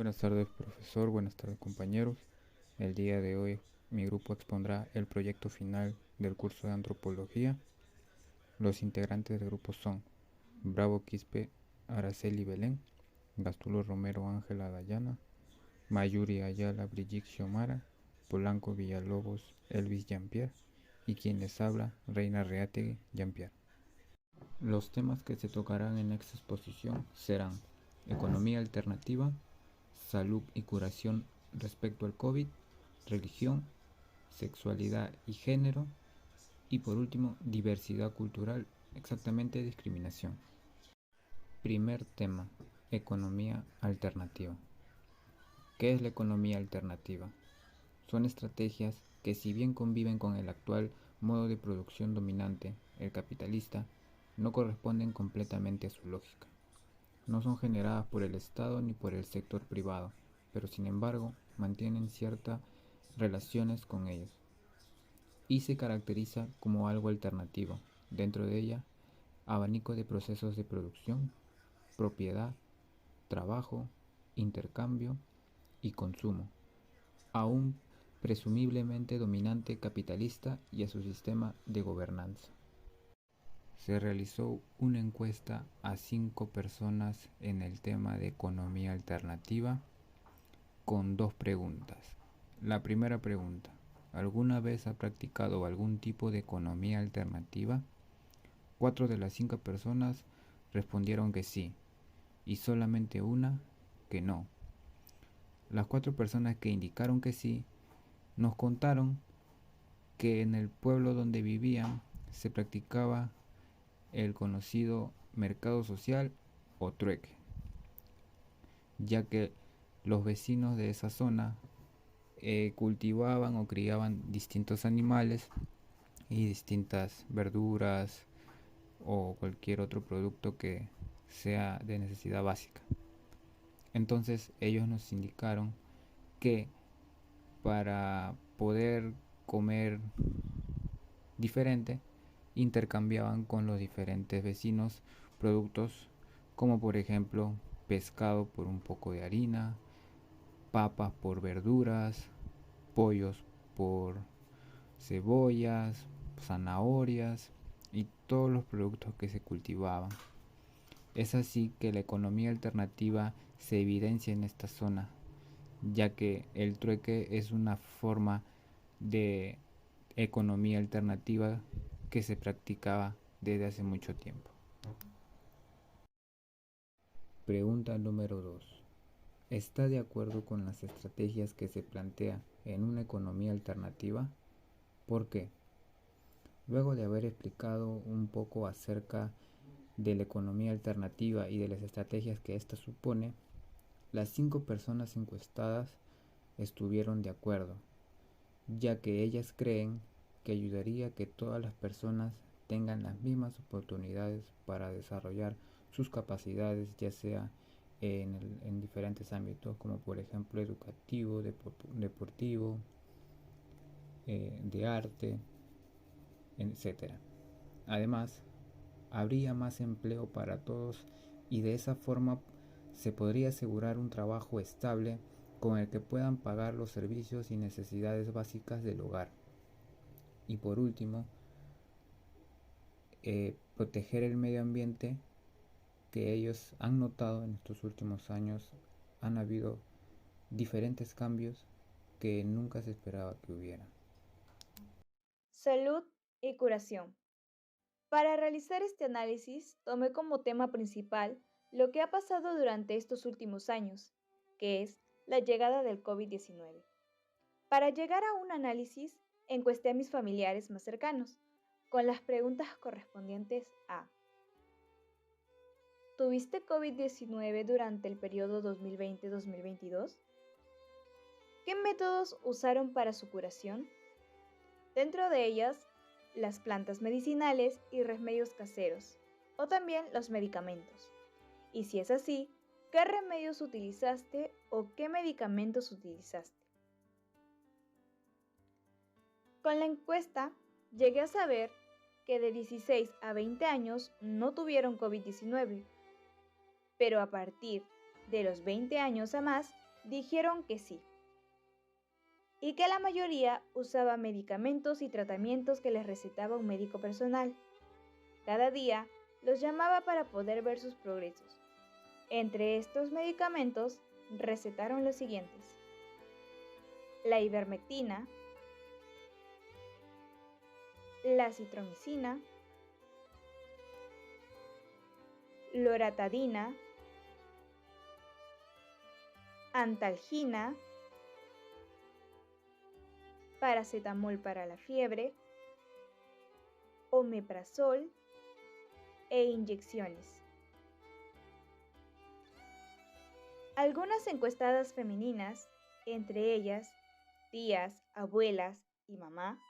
Buenas tardes, profesor. Buenas tardes, compañeros. El día de hoy mi grupo expondrá el proyecto final del curso de antropología. Los integrantes del grupo son Bravo Quispe Araceli Belén, Gastulo Romero Ángela Dayana, Mayuri Ayala Brigitte Xiomara, Polanco Villalobos Elvis Jean-Pierre y quien les habla Reina Reategui Jean-Pierre. Los temas que se tocarán en esta exposición serán economía alternativa, salud y curación respecto al COVID, religión, sexualidad y género, y por último, diversidad cultural, exactamente discriminación. Primer tema, economía alternativa. ¿Qué es la economía alternativa? Son estrategias que, si bien conviven con el actual modo de producción dominante, el capitalista, no corresponden completamente a su lógica. No son generadas por el Estado ni por el sector privado, pero sin embargo mantienen ciertas relaciones con ellos y se caracteriza como algo alternativo. Dentro de ella, abanico de procesos de producción, propiedad, trabajo, intercambio y consumo, aún presumiblemente dominante capitalista y a su sistema de gobernanza. Se realizó una encuesta a 5 personas en el tema de economía alternativa con 2 preguntas. La primera pregunta: ¿alguna vez ha practicado algún tipo de economía alternativa? 4 de las 5 personas respondieron que sí y solamente una que no. Las 4 personas que indicaron que sí nos contaron que en el pueblo donde vivían se practicaba el conocido mercado social o trueque, ya que los vecinos de esa zona cultivaban o criaban distintos animales y distintas verduras o cualquier otro producto que sea de necesidad básica. Entonces ellos nos indicaron que para poder comer diferente, intercambiaban con los diferentes vecinos productos como por ejemplo pescado por un poco de harina, papas por verduras, pollos por cebollas, zanahorias y todos los productos que se cultivaban. Es así que la economía alternativa se evidencia en esta zona, ya que el trueque es una forma de economía alternativa que se practicaba desde hace mucho tiempo. Pregunta número 2. ¿Está de acuerdo con las estrategias que se plantea en una economía alternativa? ¿Por qué? Luego de haber explicado un poco acerca de la economía alternativa y de las estrategias que ésta supone, las 5 personas encuestadas estuvieron de acuerdo, ya que ellas creen que ayudaría a que todas las personas tengan las mismas oportunidades para desarrollar sus capacidades, ya sea en diferentes ámbitos, como por ejemplo educativo, deportivo, de arte, etc. Además, habría más empleo para todos y de esa forma se podría asegurar un trabajo estable con el que puedan pagar los servicios y necesidades básicas del hogar. Y por último, proteger el medio ambiente, que ellos han notado en estos últimos años han habido diferentes cambios que nunca se esperaba que hubiera. Salud y curación. Para realizar este análisis, tomé como tema principal lo que ha pasado durante estos últimos años, que es la llegada del COVID-19. Para llegar a un análisis, encuesté a mis familiares más cercanos, con las preguntas correspondientes a: ¿tuviste COVID-19 durante el periodo 2020-2022? ¿Qué métodos usaron para su curación? Dentro de ellas, las plantas medicinales y remedios caseros, o también los medicamentos. Y si es así, ¿qué remedios utilizaste o qué medicamentos utilizaste? Con la encuesta, llegué a saber que de 16 a 20 años no tuvieron COVID-19, pero a partir de los 20 años a más dijeron que sí, y que la mayoría usaba medicamentos y tratamientos que les recetaba un médico personal. Cada día los llamaba para poder ver sus progresos. Entre estos medicamentos recetaron los siguientes: la ivermectina, la citromicina, loratadina, antalgina, paracetamol para la fiebre, omeprazol e inyecciones. Algunas encuestadas femeninas, entre ellas tías, abuelas y mamá,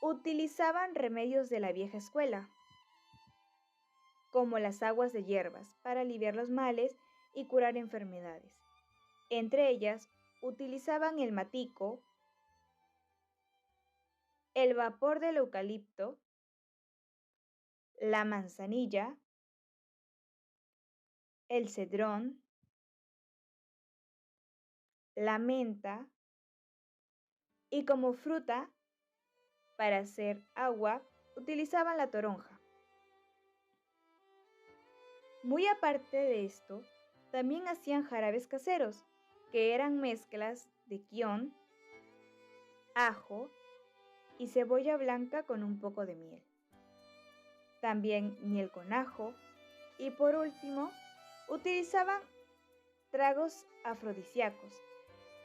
utilizaban remedios de la vieja escuela, como las aguas de hierbas, para aliviar los males y curar enfermedades. Entre ellas, utilizaban el matico, el vapor del eucalipto, la manzanilla, el cedrón, la menta y como fruta, para hacer agua, utilizaban la toronja. Muy aparte de esto, también hacían jarabes caseros, que eran mezclas de quión, ajo y cebolla blanca con un poco de miel. También miel con ajo y por último, utilizaban tragos afrodisíacos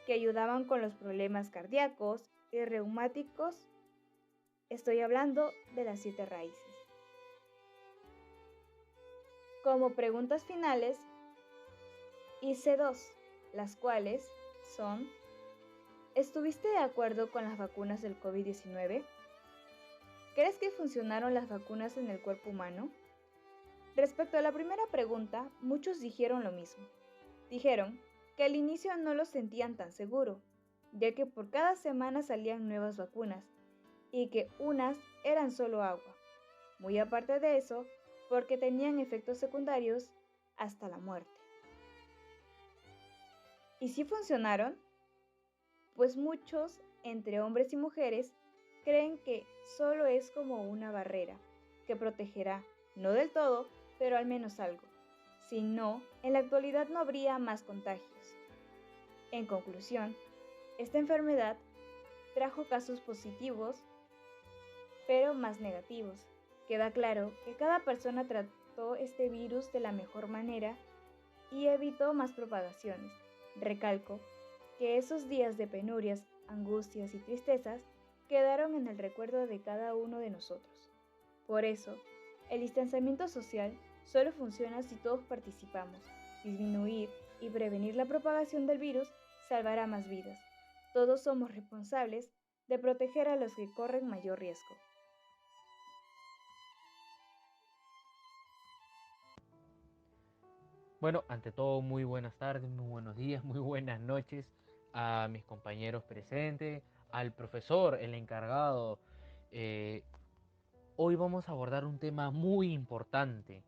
que ayudaban con los problemas cardíacos y reumáticos. Estoy hablando de las 7 raíces. Como preguntas finales, hice 2, las cuales son: ¿estuviste de acuerdo con las vacunas del COVID-19? ¿Crees que funcionaron las vacunas en el cuerpo humano? Respecto a la primera pregunta, muchos dijeron lo mismo. Dijeron que al inicio no lo sentían tan seguro, ya que por cada semana salían nuevas vacunas y que unas eran solo agua. Muy aparte de eso, porque tenían efectos secundarios hasta la muerte. ¿Y si funcionaron? Pues muchos, entre hombres y mujeres, creen que solo es como una barrera que protegerá, no del todo, pero al menos algo. Si no, en la actualidad no habría más contagios. En conclusión, esta enfermedad trajo casos positivos, pero más negativos. Queda claro que cada persona trató este virus de la mejor manera y evitó más propagaciones. Recalco que esos días de penurias, angustias y tristezas quedaron en el recuerdo de cada uno de nosotros. Por eso, el distanciamiento social solo funciona si todos participamos. Disminuir y prevenir la propagación del virus salvará más vidas. Todos somos responsables de proteger a los que corren mayor riesgo. Bueno, ante todo, muy buenas tardes, muy buenos días, muy buenas noches a mis compañeros presentes, al profesor, el encargado. Eh, Hoy vamos a abordar un tema muy importante,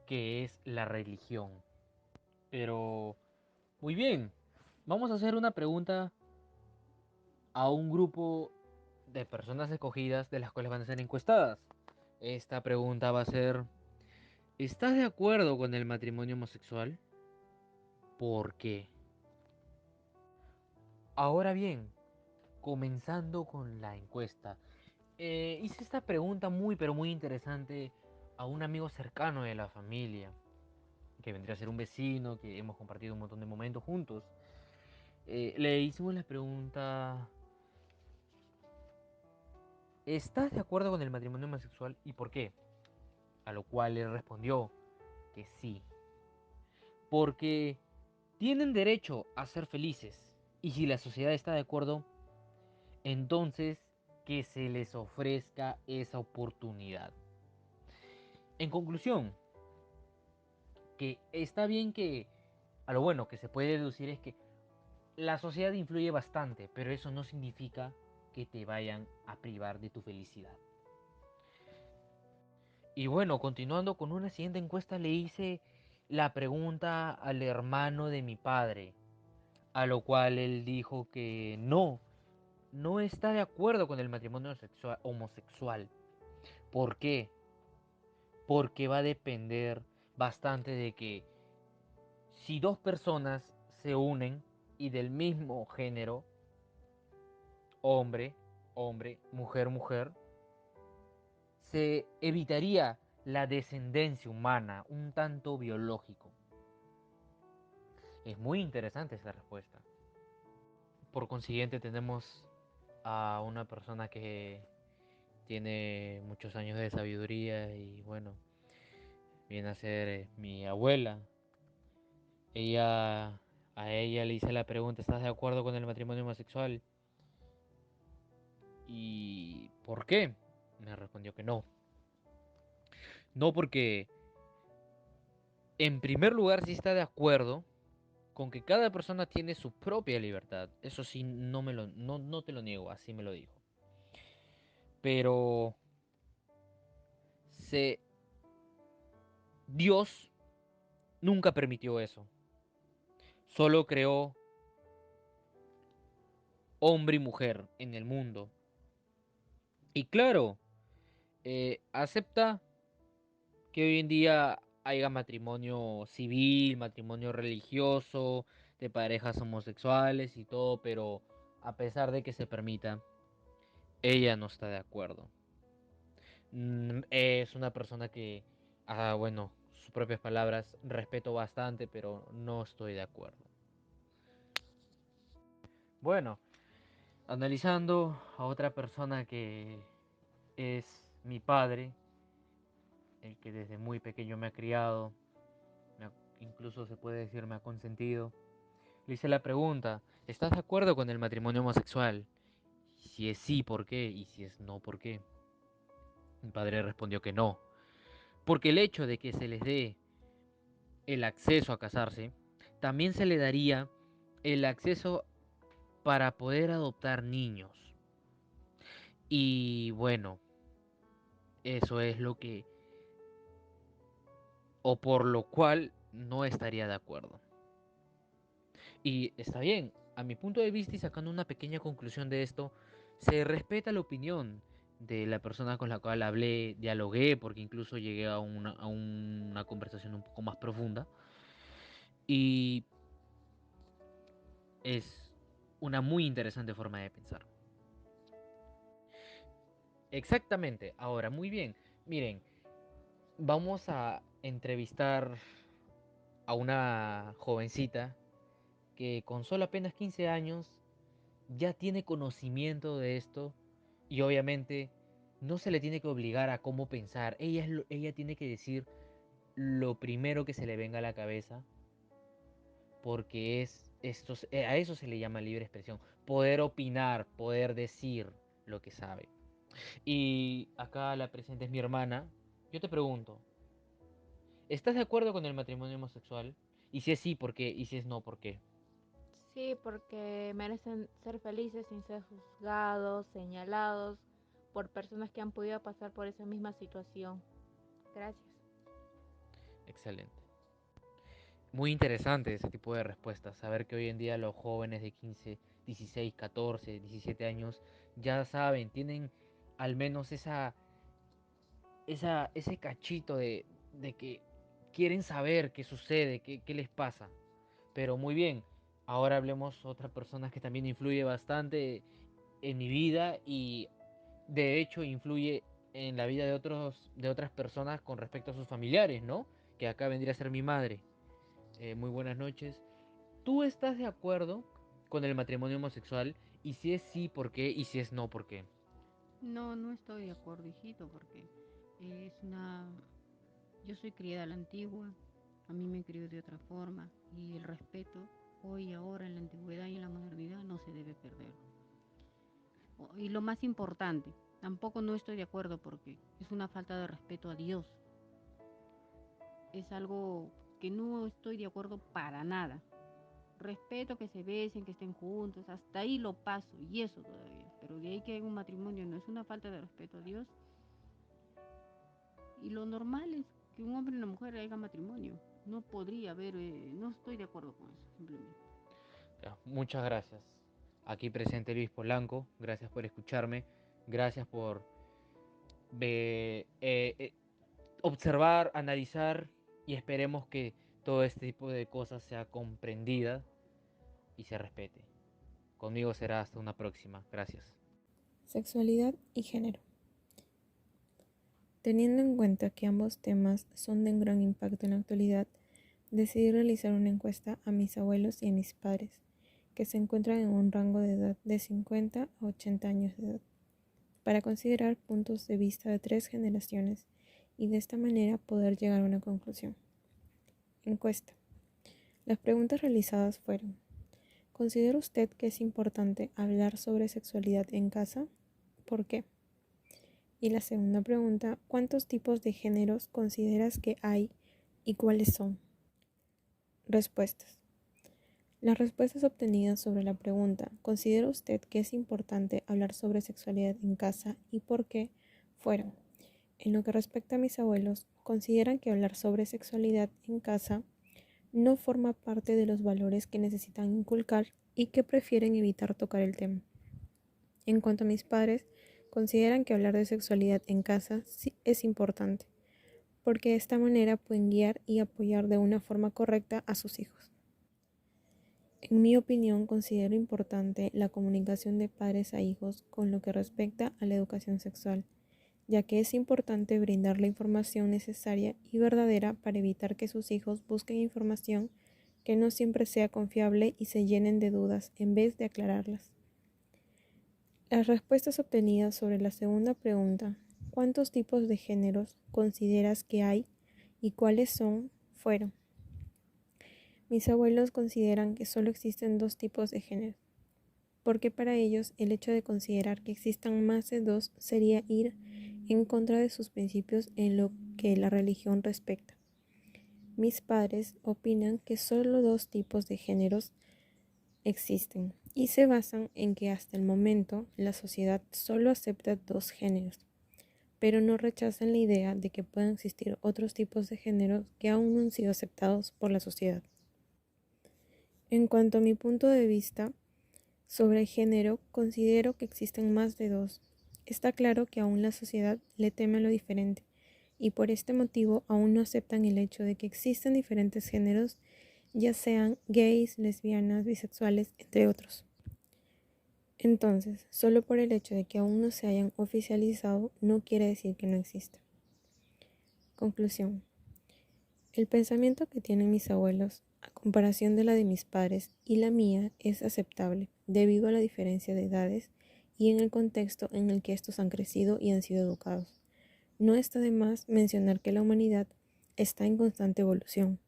que es la religión. Pero, muy bien, vamos a hacer una pregunta a un grupo de personas escogidas de las cuales van a ser encuestadas. Esta pregunta va a ser: ¿estás de acuerdo con el matrimonio homosexual? ¿Por qué? Ahora bien, comenzando con la encuesta. Hice esta pregunta muy pero muy interesante a un amigo cercano de la familia, que vendría a ser un vecino, que hemos compartido un montón de momentos juntos. Le hicimos la pregunta: ¿estás de acuerdo con el matrimonio homosexual y por qué? A lo cual él respondió que sí, porque tienen derecho a ser felices, y si la sociedad está de acuerdo, entonces que se les ofrezca esa oportunidad. En conclusión, que está bien que, a lo bueno que se puede deducir es que la sociedad influye bastante, pero eso no significa que te vayan a privar de tu felicidad. Y bueno, continuando con una siguiente encuesta, le hice la pregunta al hermano de mi padre, a lo cual él dijo que no está de acuerdo con el matrimonio homosexual. ¿Por qué? Porque va a depender bastante de que si dos personas se unen y del mismo género, hombre, hombre, mujer, mujer, se evitaría la descendencia humana, un tanto biológico. Es muy interesante esta respuesta. Por consiguiente, tenemos a una persona que tiene muchos años de sabiduría y bueno, viene a ser mi abuela. A ella le hice la pregunta, ¿estás de acuerdo con el matrimonio homosexual? ¿Y por qué? Me respondió que no. No porque, en primer lugar, sí está de acuerdo con que cada persona tiene su propia libertad. Eso sí, no te lo niego, así me lo dijo. Pero se, Dios nunca permitió eso. Solo creó hombre y mujer en el mundo. Y claro, acepta que hoy en día haya matrimonio civil, matrimonio religioso, de parejas homosexuales y todo, pero a pesar de que se permita, ella no está de acuerdo. Es una persona que, bueno, sus propias palabras, respeto bastante, pero no estoy de acuerdo. Bueno, analizando a otra persona que es mi padre, el que desde muy pequeño me ha criado, incluso se puede decir me ha consentido. Le hice la pregunta, ¿estás de acuerdo con el matrimonio homosexual? Si es sí, ¿por qué? Y si es no, ¿por qué? Mi padre respondió que no, porque el hecho de que se les dé el acceso a casarse, también se le daría el acceso para poder adoptar niños. Y bueno, eso es lo que, o por lo cual no estaría de acuerdo. Y está bien, a mi punto de vista y sacando una pequeña conclusión de esto, se respeta la opinión de la persona con la cual hablé, dialogué, porque incluso llegué a una conversación un poco más profunda. Y es una muy interesante forma de pensar. Exactamente, ahora, muy bien. Miren, vamos a entrevistar a una jovencita que con solo apenas 15 años ya tiene conocimiento de esto y obviamente no se le tiene que obligar a cómo pensar. Ella tiene que decir lo primero que se le venga a la cabeza porque a eso se le llama libre expresión. Poder opinar, poder decir lo que sabe. Y acá la presente es mi hermana. Yo te pregunto, ¿estás de acuerdo con el matrimonio homosexual? Y si es sí, ¿por qué? Y si es no, ¿por qué? Sí, porque merecen ser felices sin ser juzgados, señalados por personas que han podido pasar por esa misma situación. Gracias. Excelente. Muy interesante ese tipo de respuestas. Saber que hoy en día los jóvenes de 15, 16, 14, 17 años ya saben, tienen al menos ese cachito de que quieren saber qué sucede, qué les pasa. Pero muy bien, ahora hablemos de otra persona que también influye bastante en mi vida y de hecho influye en la vida de otras personas con respecto a sus familiares, ¿no? Que acá vendría a ser mi madre. Muy buenas noches. ¿Tú estás de acuerdo con el matrimonio homosexual? Y si es sí, ¿por qué? Y si es no, ¿por qué? No, no estoy de acuerdo, hijito, porque es una... Yo soy criada a la antigua, a mí me crió de otra forma y el respeto hoy, ahora, en la antigüedad y en la modernidad no se debe perder. Y lo más importante, tampoco no estoy de acuerdo porque es una falta de respeto a Dios. Es algo que no estoy de acuerdo para nada. Respeto que se besen, que estén juntos, hasta ahí lo paso y eso todavía. Pero de ahí que hay un matrimonio no es una falta de respeto a Dios. Y lo normal es que un hombre y una mujer hagan matrimonio. No podría haber, no estoy de acuerdo con eso, simplemente. Ya, muchas gracias. Aquí presente Luis Polanco, gracias por escucharme, gracias por observar, analizar y esperemos que todo este tipo de cosas sea comprendida y se respete. Conmigo será hasta una próxima. Gracias. Sexualidad y género. Teniendo en cuenta que ambos temas son de un gran impacto en la actualidad, decidí realizar una encuesta a mis abuelos y a mis padres, que se encuentran en un rango de edad de 50 a 80 años de edad, para considerar puntos de vista de 3 generaciones y de esta manera poder llegar a una conclusión. Encuesta. Las preguntas realizadas fueron: ¿considera usted que es importante hablar sobre sexualidad en casa? ¿Por qué? Y la segunda pregunta: ¿cuántos tipos de géneros consideras que hay y cuáles son? Respuestas. Las respuestas obtenidas sobre la pregunta ¿considera usted que es importante hablar sobre sexualidad en casa y por qué? Fueron: en lo que respecta a mis abuelos, consideran que hablar sobre sexualidad en casa no forma parte de los valores que necesitan inculcar y que prefieren evitar tocar el tema. En cuanto a mis padres, consideran que hablar de sexualidad en casa sí es importante, porque de esta manera pueden guiar y apoyar de una forma correcta a sus hijos. En mi opinión, considero importante la comunicación de padres a hijos con lo que respecta a la educación sexual, ya que es importante brindar la información necesaria y verdadera para evitar que sus hijos busquen información que no siempre sea confiable y se llenen de dudas en vez de aclararlas. Las respuestas obtenidas sobre la segunda pregunta, ¿cuántos tipos de géneros consideras que hay y cuáles son? Fueron: mis abuelos consideran que solo existen 2 tipos de género, porque para ellos el hecho de considerar que existan más de 2 sería ir en contra de sus principios en lo que la religión respecta. Mis padres opinan que solo 2 tipos de géneros existen y se basan en que hasta el momento la sociedad solo acepta 2 géneros, pero no rechazan la idea de que puedan existir otros tipos de géneros que aún no han sido aceptados por la sociedad. En cuanto a mi punto de vista sobre el género, considero que existen más de 2. Está claro que aún la sociedad le teme a lo diferente y por este motivo aún no aceptan el hecho de que existen diferentes géneros, ya sean gays, lesbianas, bisexuales, entre otros. Entonces, solo por el hecho de que aún no se hayan oficializado no quiere decir que no exista. Conclusión. El pensamiento que tienen mis abuelos, a comparación de la de mis padres y la mía, es aceptable debido a la diferencia de edades y en el contexto en el que estos han crecido y han sido educados. No está de más mencionar que la humanidad está en constante evolución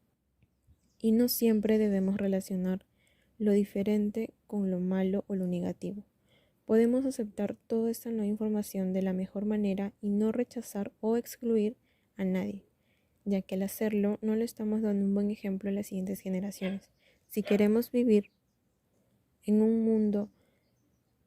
y no siempre debemos relacionar lo diferente con lo malo o lo negativo. Podemos aceptar toda esta nueva información de la mejor manera y no rechazar o excluir a nadie, ya que al hacerlo no le estamos dando un buen ejemplo a las siguientes generaciones. Si queremos vivir en un mundo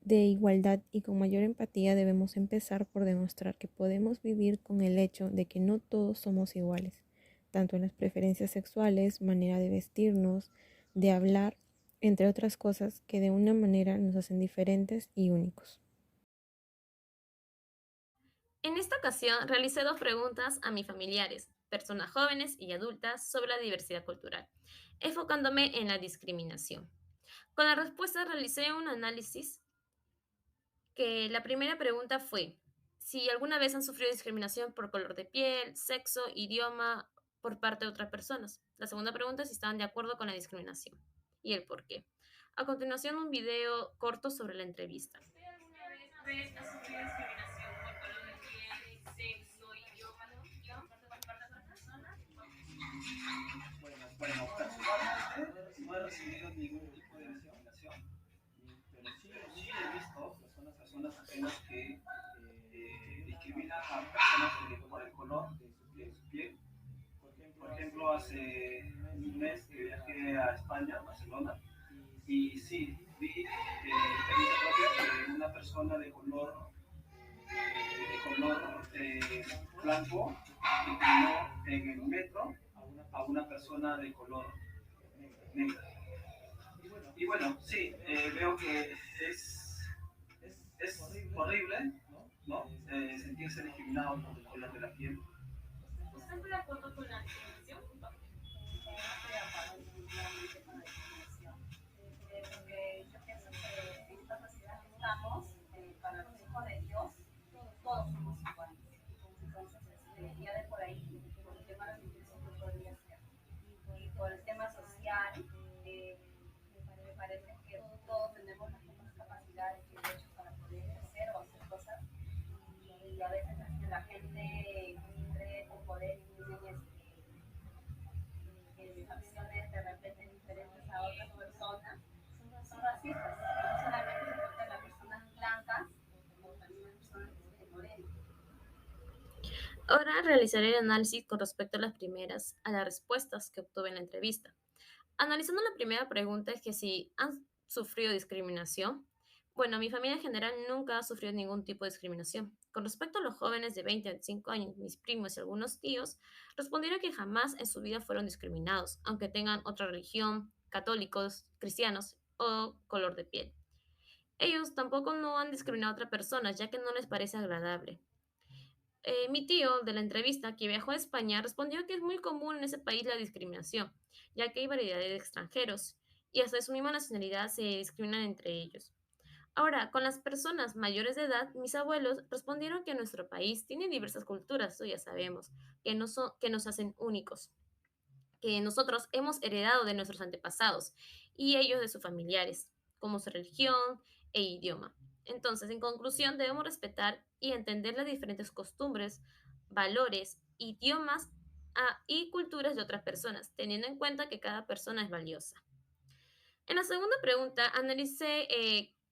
de igualdad y con mayor empatía, debemos empezar por demostrar que podemos vivir con el hecho de que no todos somos iguales, tanto en las preferencias sexuales, manera de vestirnos, de hablar, entre otras cosas que de una manera nos hacen diferentes y únicos. En esta ocasión realicé 2 preguntas a mis familiares, personas jóvenes y adultas, sobre la diversidad cultural, enfocándome en la discriminación. Con la respuesta realicé un análisis que la primera pregunta fue si alguna vez han sufrido discriminación por color de piel, sexo, idioma, por parte de otras personas. La segunda pregunta es si estaban de acuerdo con la discriminación y el por qué. A continuación, un video corto sobre la entrevista. ¿Usted alguna vez ha sufrido discriminación por color de piel, sexo, idioma, por parte de otras personas? Bueno, personalmente no he recibido ningún tipo de discriminación, pero sí he visto personas ajenas que discriminan a personas por el color de su piel. Por ejemplo, hace un mes que viajé a España, a Barcelona, y sí, vi experiencia propia de una persona de color blanco discriminó en el metro a una persona de color negra. Y bueno, sí, veo que es horrible, ¿no? Sentirse discriminado por el color de la piel. ¿Usted está de acuerdo con la discriminación? Estoy de acuerdo definitivamente con la discriminación, porque yo pienso que en esta sociedad que estamos, para los hijos de Dios, todos somos iguales. Entonces, ya de por ahí, por el tema de la discriminación no podría ser. Y por el tema social, me parece que todos tenemos las mismas capacidades y derechos para poder hacer o hacer cosas. Y a veces la gente cree con poder y tienen acciones de repente diferentes a otras personas, son racistas. No solamente se trata de las personas blancas, como también las personas morenas. Ahora realizaré el análisis con respecto a las respuestas que obtuve en la entrevista. Analizando la primera pregunta es que si han sufrido discriminación. Bueno, mi familia en general nunca ha sufrido ningún tipo de discriminación. Con respecto a los jóvenes de 20 a 25 años, mis primos y algunos tíos respondieron que jamás en su vida fueron discriminados, aunque tengan otra religión, católicos, cristianos o color de piel. Ellos tampoco no han discriminado a otras personas, ya que no les parece agradable. Mi tío de la entrevista, que viajó a España, respondió que es muy común en ese país la discriminación, ya que hay variedad de extranjeros y hasta de su misma nacionalidad se discriminan entre ellos. Ahora, con las personas mayores de edad, mis abuelos respondieron que nuestro país tiene diversas culturas, eso ya sabemos, que nos hacen únicos, que nosotros hemos heredado de nuestros antepasados y ellos de sus familiares, como su religión e idioma. Entonces, en conclusión, debemos respetar y entender las diferentes costumbres, valores, idiomas y culturas de otras personas, teniendo en cuenta que cada persona es valiosa. En la segunda pregunta,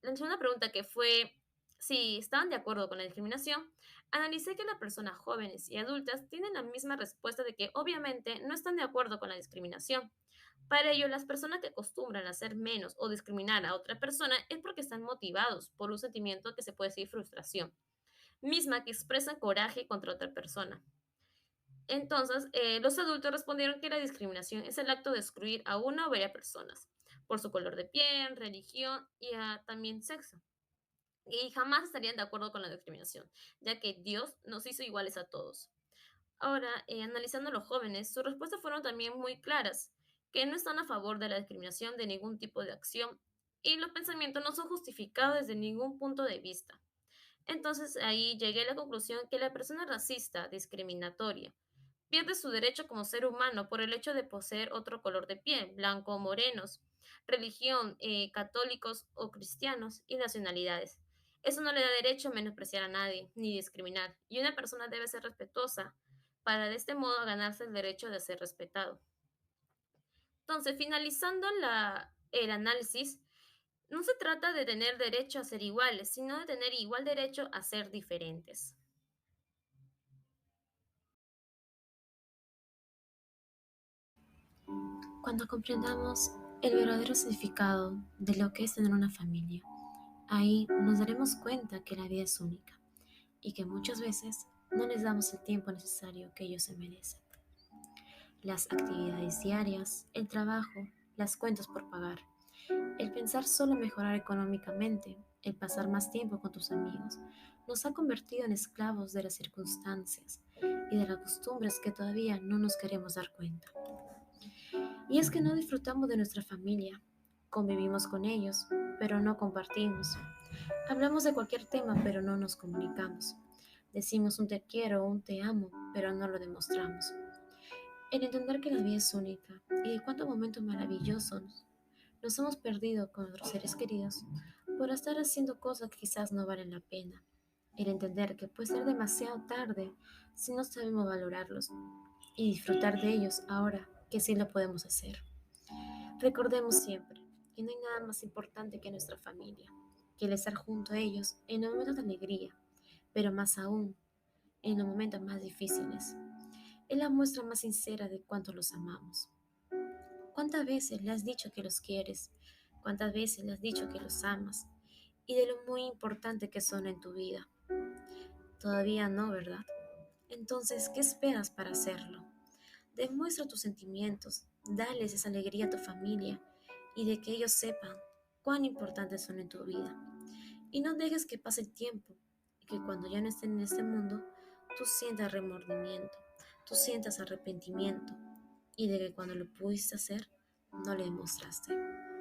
la segunda pregunta que fue si estaban de acuerdo con la discriminación, analicé que las personas jóvenes y adultas tienen la misma respuesta de que obviamente no están de acuerdo con la discriminación. Para ello, las personas que acostumbran a hacer menos o discriminar a otra persona es porque están motivados por un sentimiento que se puede decir frustración, misma que expresan coraje contra otra persona. Entonces, los adultos respondieron que la discriminación es el acto de excluir a una o varias personas por su color de piel, religión y también sexo. Y jamás estarían de acuerdo con la discriminación, ya que Dios nos hizo iguales a todos. Ahora, analizando a los jóvenes, sus respuestas fueron también muy claras, que no están a favor de la discriminación de ningún tipo de acción y los pensamientos no son justificados desde ningún punto de vista. Entonces ahí llegué a la conclusión que la persona racista, discriminatoria, pierde su derecho como ser humano por el hecho de poseer otro color de piel, blanco o morenos, religión, católicos o cristianos y nacionalidades. Eso no le da derecho a menospreciar a nadie ni discriminar, y una persona debe ser respetuosa para de este modo ganarse el derecho de ser respetado. Entonces, finalizando el análisis, no se trata de tener derecho a ser iguales, sino de tener igual derecho a ser diferentes. Cuando comprendamos el verdadero significado de lo que es tener una familia, ahí nos daremos cuenta que la vida es única y que muchas veces no les damos el tiempo necesario que ellos se merecen. Las actividades diarias, el trabajo, las cuentas por pagar, el pensar solo mejorar económicamente, el pasar más tiempo con tus amigos, nos ha convertido en esclavos de las circunstancias y de las costumbres que todavía no nos queremos dar cuenta. Y es que no disfrutamos de nuestra familia, convivimos con ellos, pero no compartimos. Hablamos de cualquier tema, pero no nos comunicamos. Decimos un te quiero o un te amo, pero no lo demostramos. El entender que la vida es única y de cuántos momentos maravillosos nos hemos perdido con nuestros seres queridos por estar haciendo cosas que quizás no valen la pena. El entender que puede ser demasiado tarde si no sabemos valorarlos y disfrutar de ellos ahora que sí lo podemos hacer. Recordemos siempre que no hay nada más importante que nuestra familia, que el estar junto a ellos en los momentos de alegría, pero más aún en los momentos más difíciles. Es la muestra más sincera de cuánto los amamos. ¿Cuántas veces le has dicho que los quieres? ¿Cuántas veces le has dicho que los amas? Y de lo muy importante que son en tu vida. Todavía no, ¿verdad? Entonces, ¿qué esperas para hacerlo? Demuestra tus sentimientos, dales esa alegría a tu familia y de que ellos sepan cuán importantes son en tu vida. Y no dejes que pase el tiempo y que cuando ya no estén en este mundo, tú sientas remordimiento, tú sientas arrepentimiento y de que cuando lo pudiste hacer, no le demostraste.